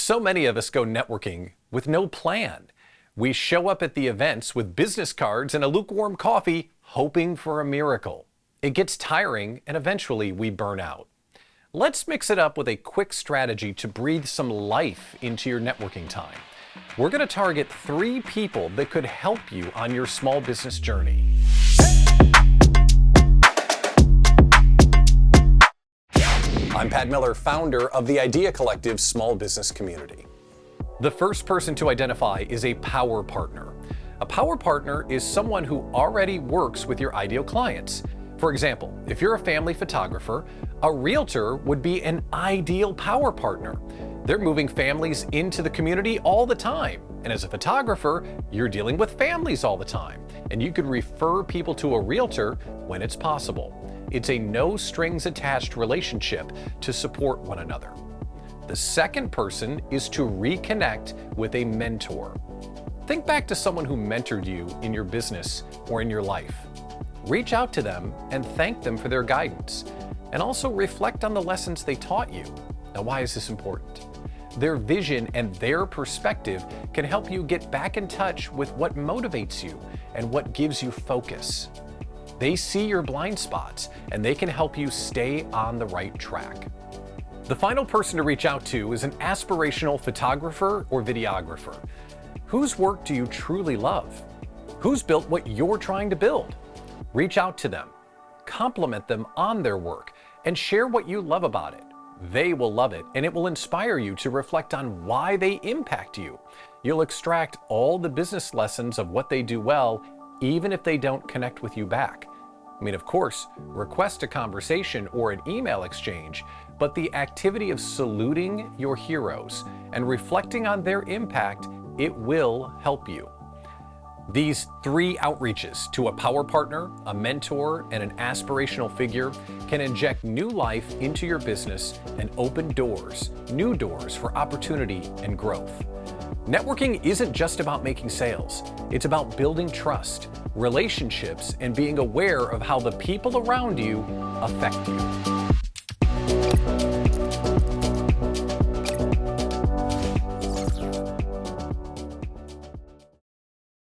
So many of us go networking with no plan. We show up at the events with business cards and a lukewarm coffee, hoping for a miracle. It gets tiring and eventually we burn out. Let's mix it up with a quick strategy to breathe some life into your networking time. We're going to target 3 people that could help you on your small business journey. I'm Pat Miller, founder of the Idea Collective small business community. The first person to identify is a power partner. A power partner is someone who already works with your ideal clients. For example, if you're a family photographer, a realtor would be an ideal power partner. They're moving families into the community all the time. And as a photographer, you're dealing with families all the time. And you could refer people to a realtor when it's possible. It's a no strings attached relationship to support one another. The second person is to reconnect with a mentor. Think back to someone who mentored you in your business or in your life. Reach out to them and thank them for their guidance, and also reflect on the lessons they taught you. Now, why is this important? Their vision and their perspective can help you get back in touch with what motivates you and what gives you focus. They see your blind spots and they can help you stay on the right track. The final person to reach out to is an aspirational photographer or videographer. Whose work do you truly love? Who's built what you're trying to build? Reach out to them, compliment them on their work, and share what you love about it. They will love it, and it will inspire you to reflect on why they impact you. You'll extract all the business lessons of what they do well, even if they don't connect with you back. I mean, of course, request a conversation or an email exchange, but the activity of saluting your heroes and reflecting on their impact, it will help you. These 3 outreaches to a power partner, a mentor, and an aspirational figure can inject new life into your business and open doors, new doors for opportunity and growth. Networking isn't just about making sales. It's about building trust, relationships, and being aware of how the people around you affect you.